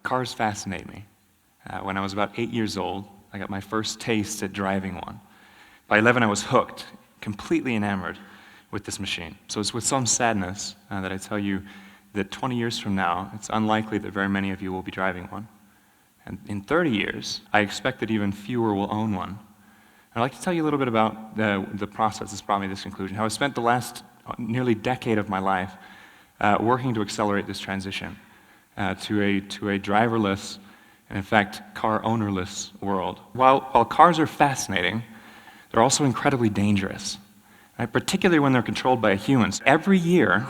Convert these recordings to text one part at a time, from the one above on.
Cars fascinate me. When I was about 8 years old, I got my first taste at driving one. By 11, I was hooked, completely enamored with this machine. So it's with some sadness that I tell you that 20 years from now, it's unlikely that very many of you will be driving one. And in 30 years, I expect that even fewer will own one. I'd like to tell you a little bit about the process that's brought me to this conclusion, how I spent the last nearly decade of my life working to accelerate this transition to a driverless, and in fact, car ownerless world. While cars are fascinating, they're also incredibly dangerous, right? Particularly when they're controlled by humans. Every year,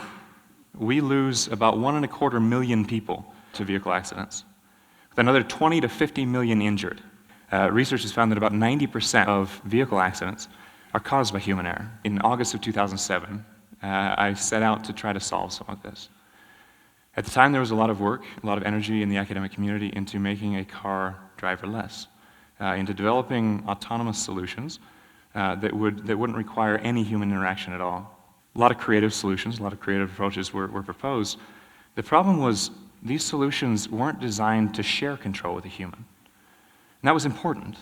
we lose about 1.25 million people to vehicle accidents, with another 20 to 50 million injured. Research has found that about 90% of vehicle accidents are caused by human error. In August of 2007, I set out to try to solve some of this. At the time, there was a lot of work, a lot of energy in the academic community into making a car driverless, into developing autonomous solutions that wouldn't require any human interaction at all. A lot of creative solutions, a lot of creative approaches were proposed. The problem was these solutions weren't designed to share control with a human. And that was important,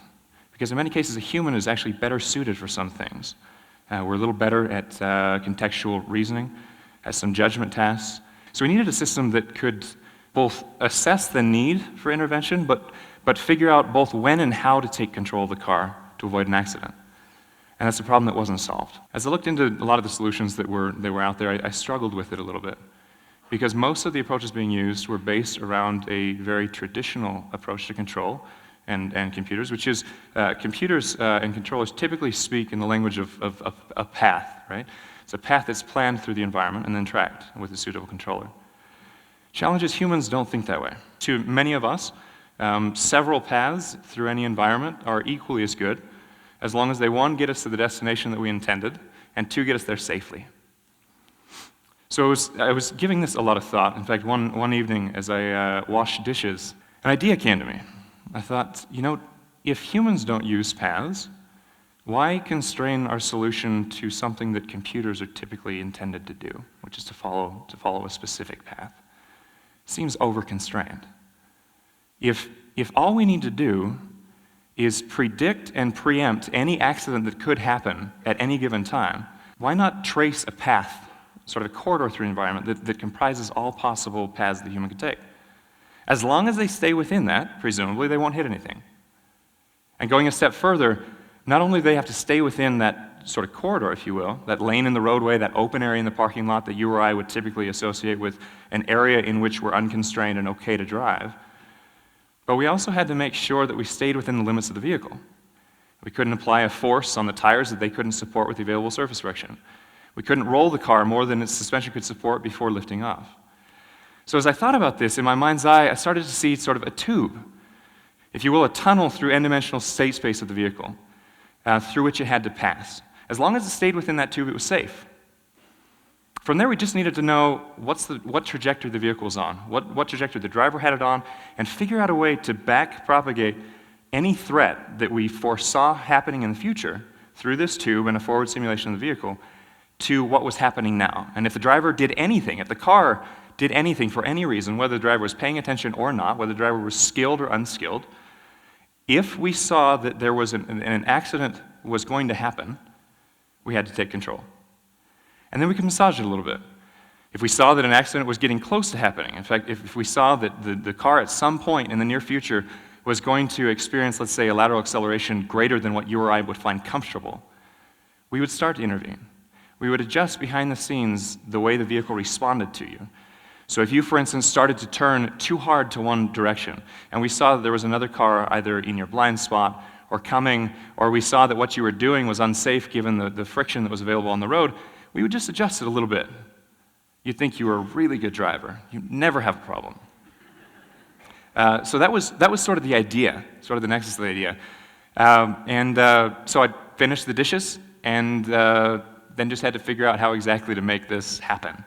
because in many cases, a human is actually better suited for some things. We're a little better at contextual reasoning, at some judgment tasks. So we needed a system that could both assess the need for intervention, but figure out both when and how to take control of the car to avoid an accident. And that's a problem that wasn't solved. As I looked into a lot of the solutions that were out there, I struggled with it a little bit, because most of the approaches being used were based around a very traditional approach to control and computers, which is computers and controllers typically speak in the language of a path, right? It's a path that's planned through the environment and then tracked with a suitable controller. Challenge is humans don't think that way. To many of us, several paths through any environment are equally as good, as long as they, one, get us to the destination that we intended, and two, get us there safely. So I was giving this a lot of thought. In fact, one evening as I washed dishes, an idea came to me. I thought, if humans don't use paths, why constrain our solution to something that computers are typically intended to do, which is to follow a specific path? Seems over-constrained. If all we need to do is predict and preempt any accident that could happen at any given time, why not trace a path, sort of a corridor through the environment that comprises all possible paths that a human could take? As long as they stay within that, presumably they won't hit anything. And going a step further, not only do they have to stay within that sort of corridor, if you will, that lane in the roadway, that open area in the parking lot that you or I would typically associate with an area in which we're unconstrained and okay to drive, but we also had to make sure that we stayed within the limits of the vehicle. We couldn't apply a force on the tires that they couldn't support with the available surface friction. We couldn't roll the car more than its suspension could support before lifting off. So as I thought about this, in my mind's eye, I started to see sort of a tube, if you will, a tunnel through n-dimensional state space of the vehicle, through which it had to pass. As long as it stayed within that tube, it was safe. From there, we just needed to know what trajectory the vehicle was on, what trajectory the driver had it on, and figure out a way to back-propagate any threat that we foresaw happening in the future through this tube and a forward simulation of the vehicle to what was happening now. And if the driver did anything, if the car did anything for any reason, whether the driver was paying attention or not, whether the driver was skilled or unskilled, if we saw that there was an accident was going to happen, we had to take control. And then we could massage it a little bit. If we saw that an accident was getting close to happening, in fact, if we saw that the car at some point in the near future was going to experience, let's say, a lateral acceleration greater than what you or I would find comfortable, we would start to intervene. We would adjust behind the scenes the way the vehicle responded to you. So if you, for instance, started to turn too hard to one direction, and we saw that there was another car either in your blind spot or coming, or we saw that what you were doing was unsafe given the friction that was available on the road, we would just adjust it a little bit. You'd think you were a really good driver. You'd never have a problem. So that was sort of the idea, sort of the nexus of the idea. So I finished the dishes, and then just had to figure out how exactly to make this happen.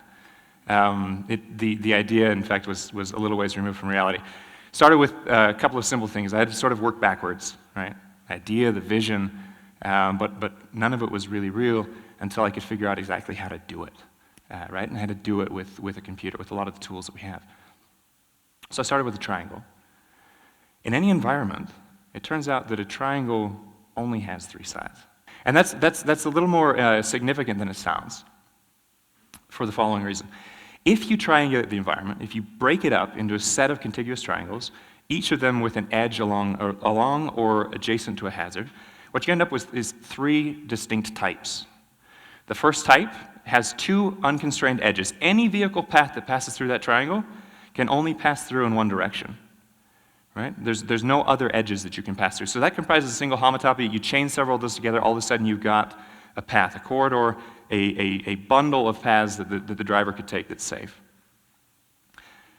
The idea, in fact, was a little ways removed from reality. Started with a couple of simple things. I had to sort of work backwards, right? The idea, the vision, but none of it was really real until I could figure out exactly how to do it, right? And I had to do it with a computer, with a lot of the tools that we have. So I started with a triangle. In any environment, it turns out that a triangle only has 3 sides. And that's a little more significant than it sounds for the following reason. If you triangulate the environment, if you break it up into a set of contiguous triangles, each of them with an edge along or adjacent to a hazard, what you end up with is 3 distinct types. The first type has 2 unconstrained edges. Any vehicle path that passes through that triangle can only pass through in one direction. Right? There's no other edges that you can pass through. So that comprises a single homotopy. You chain several of those together, all of a sudden you've got a path, a corridor, a bundle of paths that the driver could take that's safe.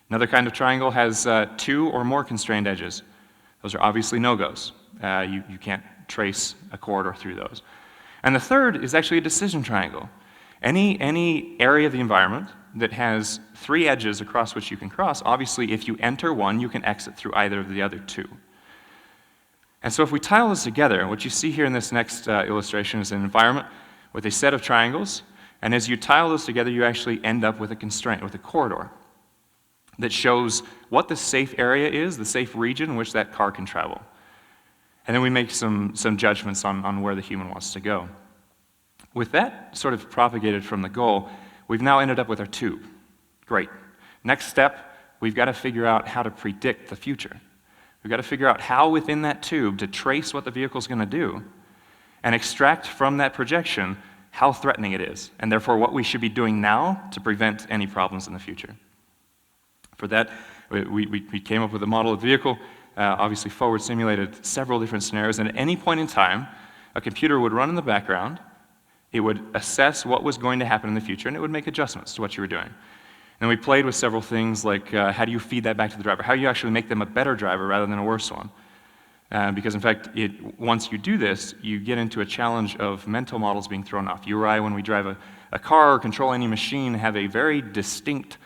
Another kind of triangle has 2 or more constrained edges. Those are obviously no-goes. You can't trace a corridor through those. And the third is actually a decision triangle. Any area of the environment that has 3 edges across which you can cross, obviously if you enter one, you can exit through either of the other 2. And so if we tile this together, what you see here in this next illustration is an environment with a set of triangles, and as you tile those together, you actually end up with a constraint, with a corridor that shows what the safe area is, the safe region in which that car can travel. And then we make some judgments on where the human wants to go. With that sort of propagated from the goal, we've now ended up with our tube. Great. Next step, we've got to figure out how to predict the future. We've got to figure out how within that tube to trace what the vehicle's going to do and extract from that projection how threatening it is, and therefore what we should be doing now to prevent any problems in the future. For that, we came up with a model of the vehicle, obviously forward simulated several different scenarios, and at any point in time, a computer would run in the background. It would assess what was going to happen in the future, and it would make adjustments to what you were doing. And we played with several things like how do you feed that back to the driver? How do you actually make them a better driver rather than a worse one? Because in fact, once you do this, you get into a challenge of mental models being thrown off. You or I, when we drive a car or control any machine, have a very distinct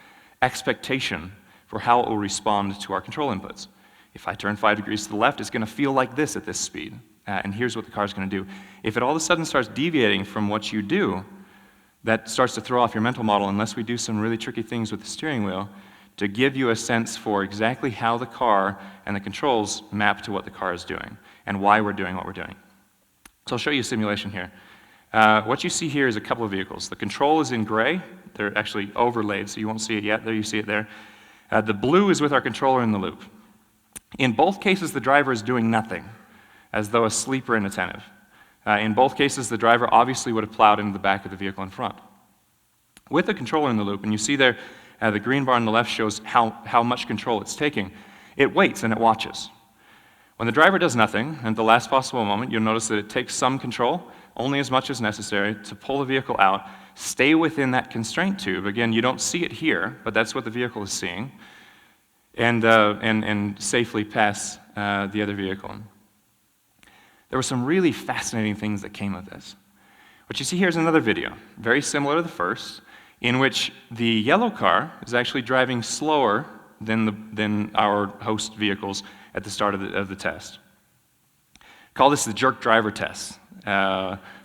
expectation for how it will respond to our control inputs. If I turn 5 degrees to the left, it's going to feel like this at this speed. And here's what the car's going to do. If it all of a sudden starts deviating from what you do, that starts to throw off your mental model unless we do some really tricky things with the steering wheel to give you a sense for exactly how the car and the controls map to what the car is doing and why we're doing what we're doing. So I'll show you a simulation here. What you see here is a couple of vehicles. The control is in gray. They're actually overlaid, so you won't see it yet. There you see it there. The blue is with our controller in the loop. In both cases, the driver is doing nothing, as though asleep or inattentive. In both cases, the driver obviously would have plowed into the back of the vehicle in front. With the controller in the loop, and you see there, the green bar on the left shows how much control it's taking, it waits and it watches. When the driver does nothing, and at the last possible moment, you'll notice that it takes some control, only as much as necessary, to pull the vehicle out, stay within that constraint tube. Again, you don't see it here, but that's what the vehicle is seeing, and safely pass the other vehicle. There were some really fascinating things that came of this. What you see here is another video, very similar to the first, in which the yellow car is actually driving slower than our host vehicles at the start of the test. Call this the jerk driver test.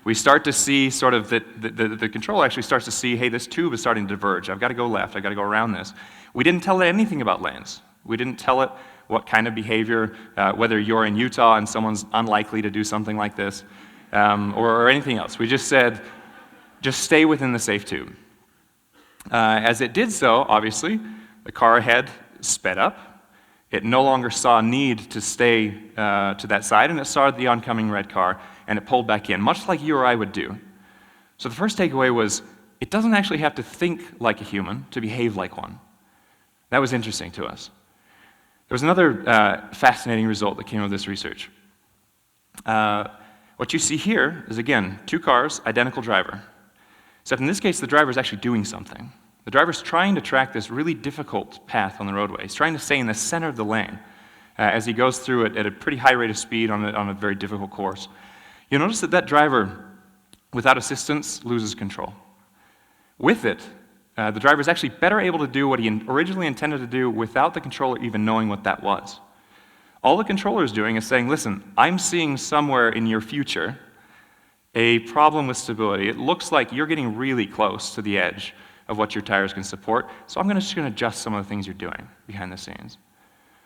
We start to see sort of that the controller actually starts to see, hey, this tube is starting to diverge. I've got to go left. I've got to go around this. We didn't tell it anything about lanes. We didn't tell it what kind of behavior, whether you're in Utah and someone's unlikely to do something like this, or anything else. We just said, just stay within the safe tube. As it did so, obviously, the car ahead sped up. It no longer saw a need to stay to that side, and it saw the oncoming red car, and it pulled back in, much like you or I would do. So the first takeaway was, it doesn't actually have to think like a human to behave like one. That was interesting to us. There was another fascinating result that came of this research. What you see here is, again, 2 cars, identical driver. Except in this case, the driver is actually doing something. The driver's trying to track this really difficult path on the roadway. He's trying to stay in the center of the lane as he goes through it at a pretty high rate of speed on a very difficult course. You'll notice that driver, without assistance, loses control. With it, the driver is actually better able to do what he originally intended to do without the controller even knowing what that was. All the controller is doing is saying, listen, I'm seeing somewhere in your future a problem with stability. It looks like you're getting really close to the edge of what your tires can support, so I'm just going to adjust some of the things you're doing behind the scenes.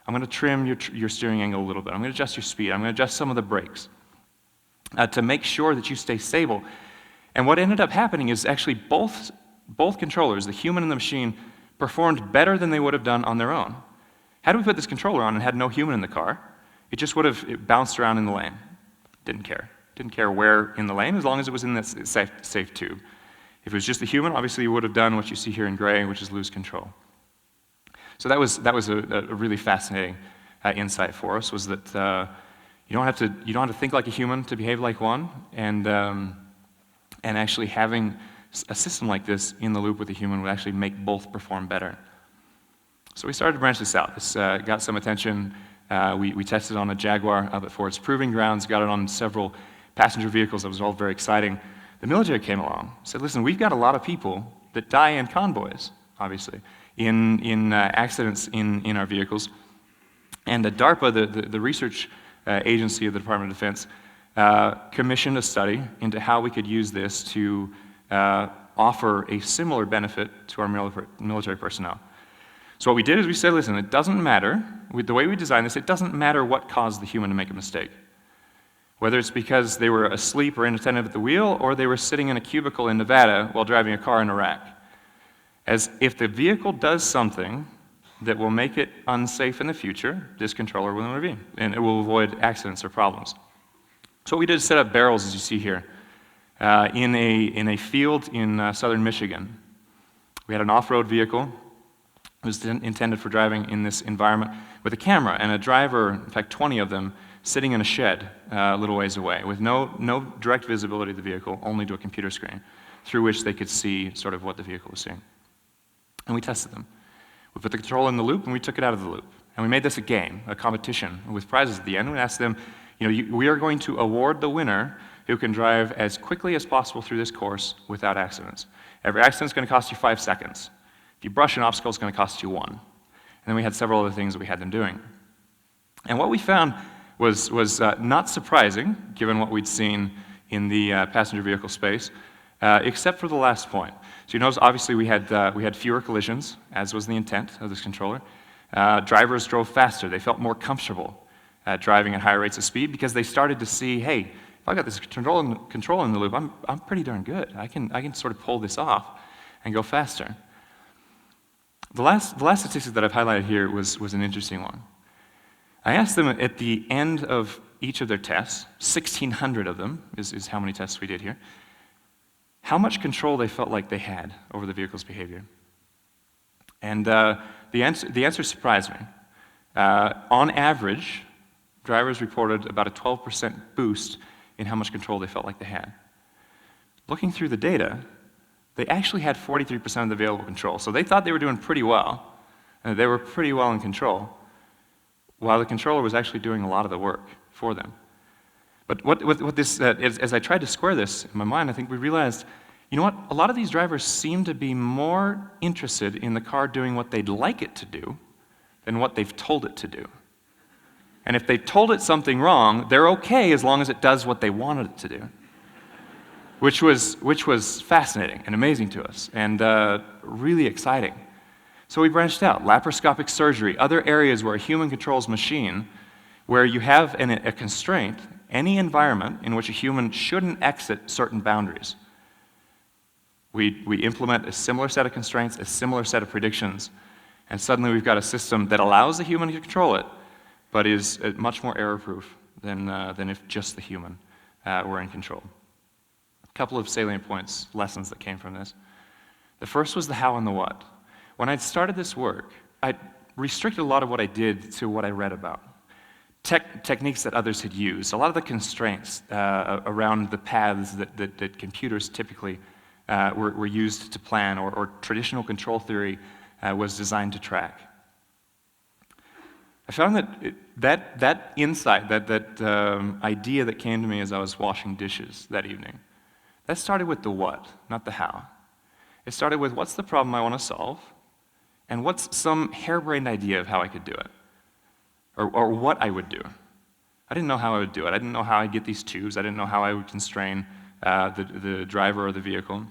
I'm going to trim your steering angle a little bit. I'm going to adjust your speed. I'm going to adjust some of the brakes to make sure that you stay stable. And what ended up happening is actually both controllers, the human and the machine, performed better than they would have done on their own. Had we put this controller on and had no human in the car, it just would have bounced around in the lane. Didn't care. Didn't care where in the lane, as long as it was in this safe tube. If it was just the human, obviously you would have done what you see here in gray, which is lose control. So that was a really fascinating insight for us, was that you don't have to think like a human to behave like one, and actually having a system like this in the loop with a human would actually make both perform better. So we started to branch this out. This got some attention. We tested on a Jaguar up at Ford's Proving Grounds, got it on several passenger vehicles. That was all very exciting. The military came along, said, listen, we've got a lot of people that die in convoys, obviously, in accidents in our vehicles. And the DARPA, the research agency of the Department of Defense, commissioned a study into how we could use this to offer a similar benefit to our military personnel. So what we did is we said, listen, it doesn't matter, with the way we designed this, it doesn't matter what caused the human to make a mistake. Whether it's because they were asleep or inattentive at the wheel, or they were sitting in a cubicle in Nevada while driving a car in Iraq. As if the vehicle does something that will make it unsafe in the future, this controller will intervene, and it will avoid accidents or problems. So what we did is set up barrels, as you see here, in a field in southern Michigan. We had an off-road vehicle. It was intended for driving in this environment with a camera and a driver, in fact 20 of them, sitting in a shed a little ways away with no direct visibility of the vehicle, only to a computer screen through which they could see sort of what the vehicle was seeing. And we tested them. We put the controller in the loop and we took it out of the loop. And we made this a game, a competition with prizes at the end. We asked them, we are going to award the winner who can drive as quickly as possible through this course without accidents. Every accident is going to cost you 5 seconds. If you brush an obstacle, it's going to cost you 1. And then we had several other things that we had them doing. And what we found was not surprising, given what we'd seen in the passenger vehicle space, except for the last point. So you notice, obviously, we had fewer collisions, as was the intent of this controller. Drivers drove faster. They felt more comfortable driving at higher rates of speed because they started to see, hey, if I got this control in the loop, I'm pretty darn good. I can sort of pull this off and go faster. The last statistic that I've highlighted here was an interesting one. I asked them at the end of each of their tests, 1,600 of them is how many tests we did here, how much control they felt like they had over the vehicle's behavior. And the answer surprised me. On average, drivers reported about a 12% boost in how much control they felt like they had. Looking through the data, they actually had 43% of the available control. So they thought they were doing pretty well. And they were pretty well in control, while the controller was actually doing a lot of the work for them. But what this, as I tried to square this in my mind, I think we realized, you know what, a lot of these drivers seem to be more interested in the car doing what they'd like it to do than what they've told it to do. And if they told it something wrong, they're okay as long as it does what they wanted it to do. Which was fascinating and amazing to us, and really exciting. So we branched out. Laparoscopic surgery, other areas where a human controls machine, where you have a constraint, any environment in which a human shouldn't exit certain boundaries. We implement a similar set of constraints, a similar set of predictions, and suddenly we've got a system that allows the human to control it, but is much more error-proof than if just the human were in control. A couple of salient points, lessons that came from this. The first was the how and the what. When I started this work, I restricted a lot of what I did to what I read about. Techniques that others had used, a lot of the constraints around the paths that computers typically were used to plan, or traditional control theory was designed to track. I found that insight, that idea that came to me as I was washing dishes that evening, that started with the what, not the how. It started with what's the problem I want to solve, and what's some harebrained idea of how I could do it, or what I would do. I didn't know how I would do it. I didn't know how I'd get these tubes. I didn't know how I would constrain the driver or the vehicle.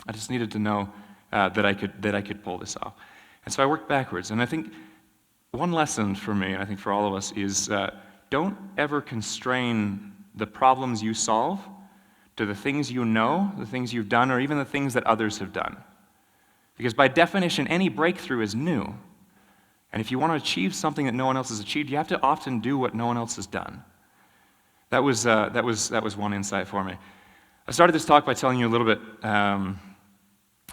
I just needed to know that I could pull this off. And so I worked backwards. And I think One lesson for me, and I think for all of us, is don't ever constrain the problems you solve to the things you know, the things you've done, or even the things that others have done. Because by definition, any breakthrough is new. And if you want to achieve something that no one else has achieved, you have to often do what no one else has done. That was one insight for me. I started this talk by telling you a little bit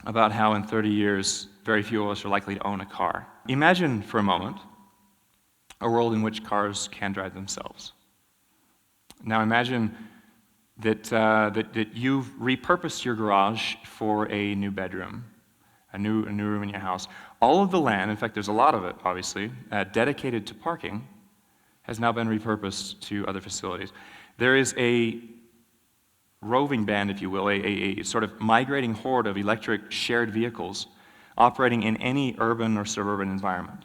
about how in 30 years, very few of us are likely to own a car. Imagine for a moment a world in which cars can drive themselves. Now imagine that you've repurposed your garage for a new bedroom, a new room in your house. All of the land, in fact there's a lot of it obviously, dedicated to parking, has now been repurposed to other facilities. There is a roving band, if you will, a sort of migrating horde of electric shared vehicles operating in any urban or suburban environment,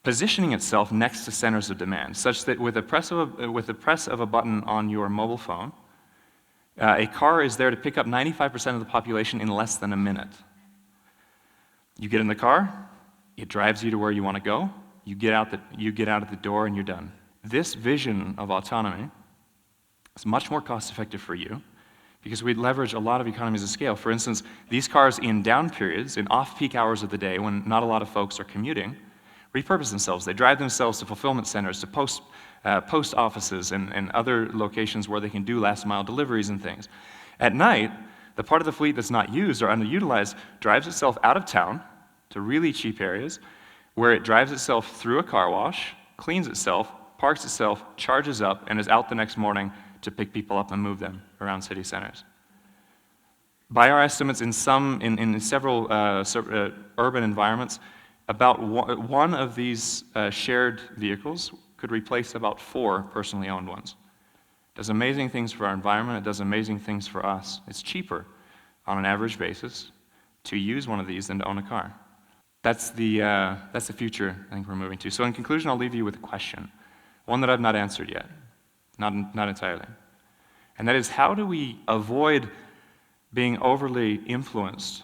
positioning itself next to centers of demand, such that with the press of a button on your mobile phone, a car is there to pick up 95% of the population in less than a minute. You get in the car, it drives you to where you want to go, you get out at the door and you're done. This vision of autonomy is much more cost-effective for you because we leverage a lot of economies of scale. For instance, these cars in down periods, in off-peak hours of the day when not a lot of folks are commuting, repurpose themselves. They drive themselves to fulfillment centers, to post offices and other locations where they can do last-mile deliveries and things. At night, the part of the fleet that's not used or underutilized drives itself out of town to really cheap areas where it drives itself through a car wash, cleans itself, parks itself, charges up, and is out the next morning to pick people up and move them around city centers. By our estimates, in several urban environments, about one of these shared vehicles could replace about 4 personally owned ones. It does amazing things for our environment, it does amazing things for us. It's cheaper on an average basis to use one of these than to own a car. That's the future I think we're moving to. So in conclusion, I'll leave you with a question, one that I've not answered yet, not entirely. And that is, how do we avoid being overly influenced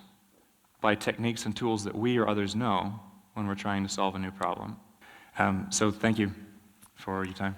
by techniques and tools that we or others know when we're trying to solve a new problem? So thank you for your time.